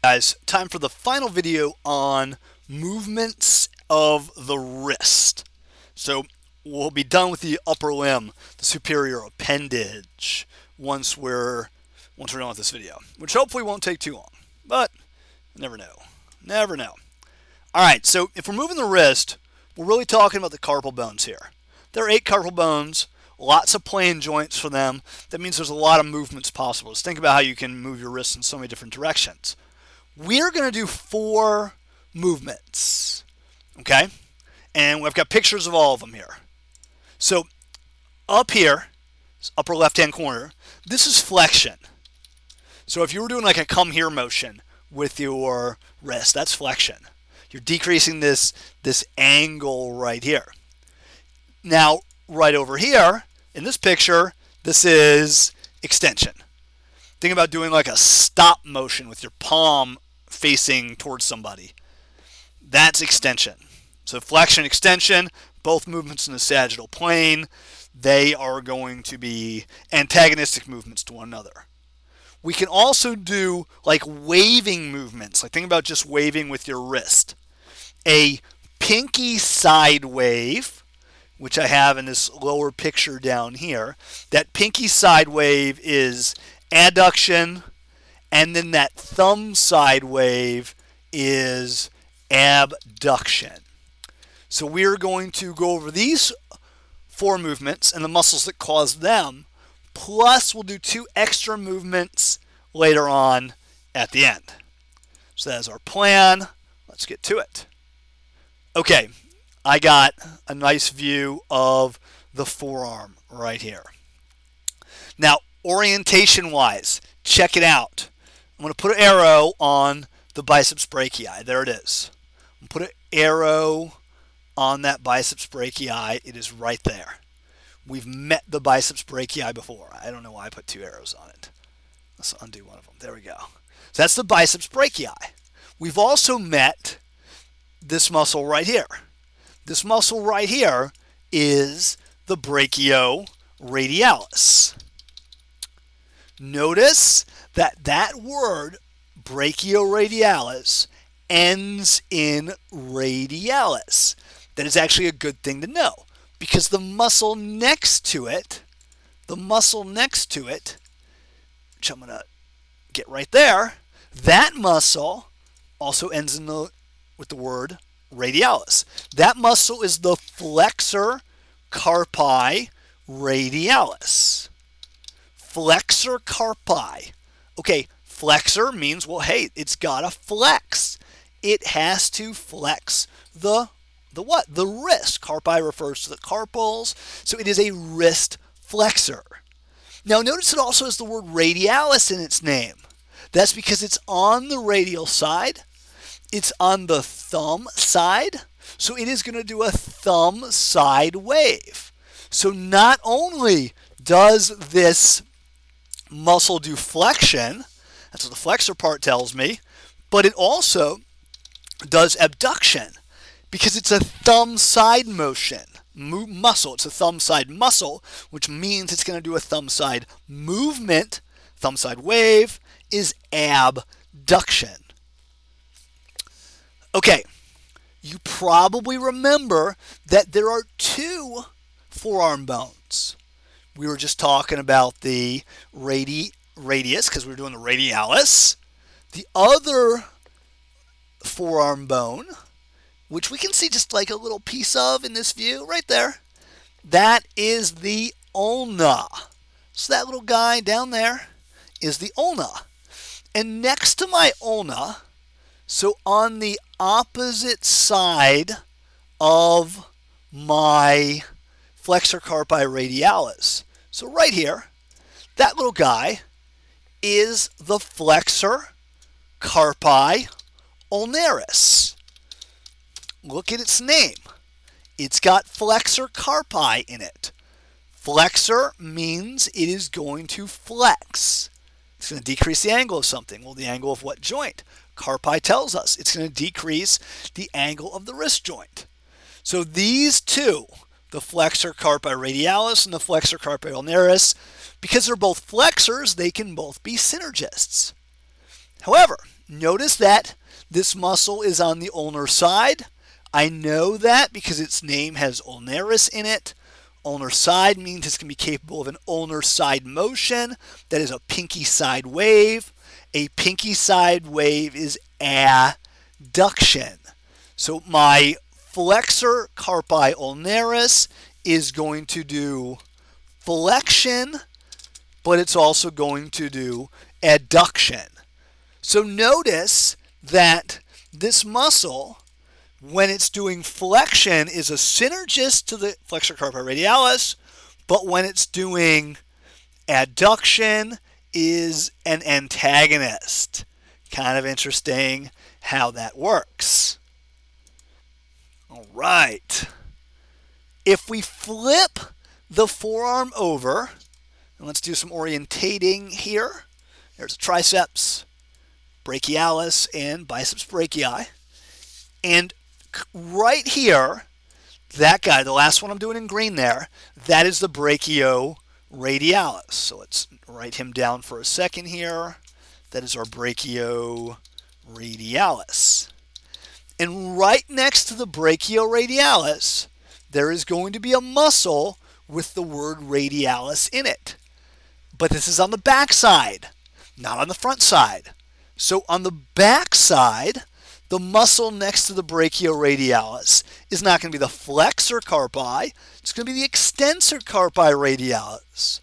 Guys, time for the final video on movements of the wrist. So we'll be done with the upper limb, the superior appendage, once we're done with this video, which hopefully won't take too long, but never know. Never know. All right, so if we're moving the wrist, we're really talking about the carpal bones here. There are 8 carpal bones, lots of plane joints for them. That means there's a lot of movements possible. Just think about how you can move your wrist in so many different directions. We're going to do 4 movements, okay? And we've got pictures of all of them here. So up here, upper left-hand corner, this is flexion. So if you were doing like a come here motion with your wrist, that's flexion. You're decreasing this angle right here. Now, right over here, in this picture, this is extension. Think about doing like a stop motion with your palm facing towards somebody. That's extension. So flexion, extension, both movements in the sagittal plane, they are going to be antagonistic movements to one another. We can also do like waving movements. Like think about just waving with your wrist. A pinky side wave, which I have in this lower picture down here. That pinky side wave is adduction, and then that thumb side wave is abduction. So we're going to go over these 4 movements and the muscles that cause them, plus we'll do 2 extra movements later on at the end. So that's our plan. Let's get to it. Okay, I got a nice view of the forearm right here. Now, orientation-wise, check it out. I'm going to put an arrow on the biceps brachii. There it is. I'm going to put an arrow on that biceps brachii. It is right there. We've met the biceps brachii before. I don't know why I put 2 arrows on it. Let's undo one of them. There we go. So that's the biceps brachii. We've also met this muscle right here. This muscle right here is the brachioradialis. Notice that that word, brachioradialis, ends in radialis. That is actually a good thing to know because the muscle next to it, which I'm going to get right there, that muscle also ends with the word radialis. That muscle is the flexor carpi radialis. Flexor carpi. Okay, flexor means, well, hey, it's got to flex. It has to flex the what? The wrist. Carpi refers to the carpals, so it is a wrist flexor. Now, notice it also has the word radialis in its name. That's because it's on the radial side. It's on the thumb side, so it is going to do a thumb side wave. So not only does this muscle do flexion, that's what the flexor part tells me, but it also does abduction because it's a thumb side motion muscle. It's a thumb side muscle, which means it's going to do a thumb side movement. Thumb side wave is abduction. Okay, you probably remember that there are 2 forearm bones. We were just talking about the radius because we were doing the radialis. The other forearm bone, which we can see just like a little piece of in this view right there, that is the ulna. So that little guy down there is the ulna. And next to my ulna, so on the opposite side of my flexor carpi radialis, so right here, that little guy is the flexor carpi ulnaris. Look at its name. It's got flexor carpi in it. Flexor means it is going to flex. It's going to decrease the angle of something. Well, the angle of what joint? Carpi tells us it's going to decrease the angle of the wrist joint. So these 2, the flexor carpi radialis and the flexor carpi ulnaris, because they're both flexors, they can both be synergists. However, Notice that this muscle is on the ulnar side. I know that because its name has ulnaris in it. Ulnar side means it's going to be capable of an ulnar side motion. That is a pinky side wave. A pinky side wave is adduction. So my flexor carpi ulnaris is going to do flexion, but it's also going to do adduction. So notice that this muscle, when it's doing flexion, is a synergist to the flexor carpi radialis, but when it's doing adduction, is an antagonist. Kind of interesting how that works. All right. If we flip the forearm over, and let's do some orientating here. There's triceps, brachialis, and biceps brachii. And right here, that guy, the last one I'm doing in green there, that is the brachioradialis. So let's write him down for a second here. That is our brachioradialis. And right next to the brachioradialis, there is going to be a muscle with the word radialis in it. But this is on the back side, not on the front side. So on the back side, the muscle next to the brachioradialis is not going to be the flexor carpi, it's going to be the extensor carpi radialis.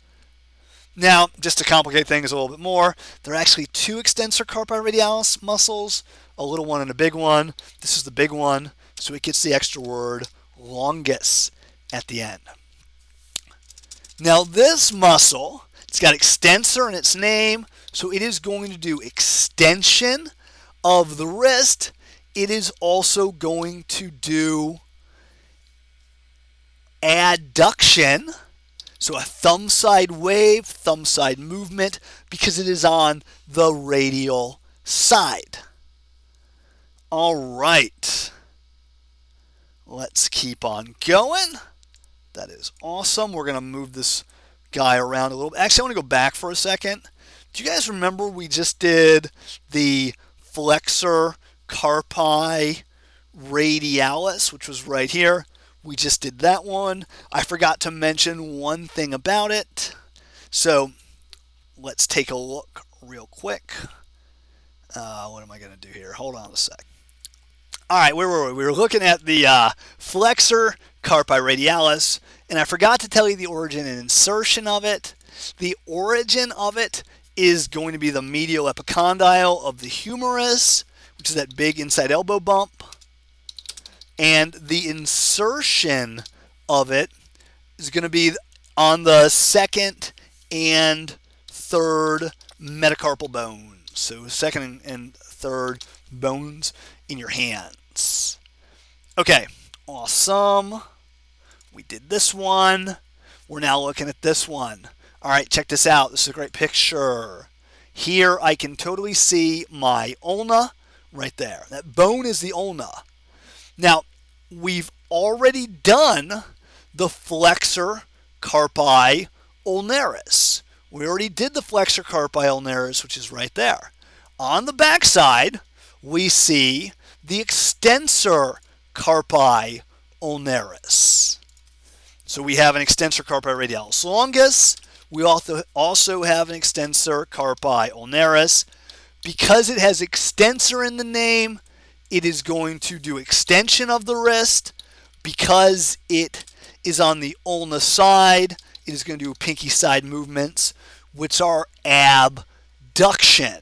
Now, just to complicate things a little bit more, there are actually two extensor carpi radialis muscles, a little one and a big one. This is the big one, so it gets the extra word longus at the end. Now this muscle, it's got extensor in its name, so it is going to do extension of the wrist. It is also going to do adduction, so a thumb side wave, thumb side movement, because it is on the radial side. All right. Let's keep on going. That is awesome. We're going to move this guy around a little bit. Actually, I want to go back for a second. Do you guys remember we just did the flexor carpi radialis, which was right here? We just did that one. I forgot to mention one thing about it. So let's take a look real quick. What am I going to do here? Hold on a sec. All right, where were we? We were looking at the flexor carpi radialis, and I forgot to tell you the origin and insertion of it. The origin of it is going to be the medial epicondyle of the humerus, which is that big inside elbow bump. And the insertion of it is going to be on the second and third metacarpal bones. So second and third bones in your hands. Okay, awesome. We did this one. We're now looking at this one. All right, check this out. This is a great picture. Here I can totally see my ulna right there. That bone is the ulna. Now, we've already done the flexor carpi ulnaris. We already did the flexor carpi ulnaris, which is right there. On the back side, we see the extensor carpi ulnaris. So we have an extensor carpi radialis longus. We also have an extensor carpi ulnaris. Because it has extensor in the name, it is going to do extension of the wrist. Because it is on the ulna side, it is going to do pinky side movements, which are abduction.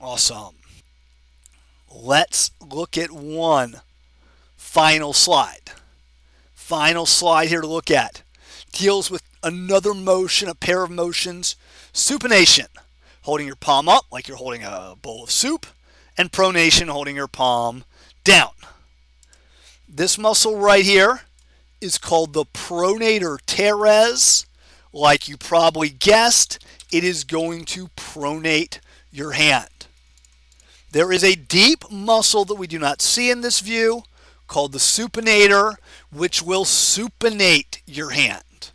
Awesome. Let's look at one final slide. Final slide here to look at. Deals with another motion, a pair of motions. Supination, holding your palm up like you're holding a bowl of soup, and pronation, holding your palm down. This muscle right here is called the pronator teres. Like you probably guessed, it is going to pronate your hand. There is a deep muscle that we do not see in this view called the supinator, which will supinate your hand.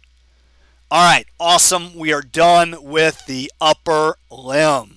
All right, awesome. We are done with the upper limb.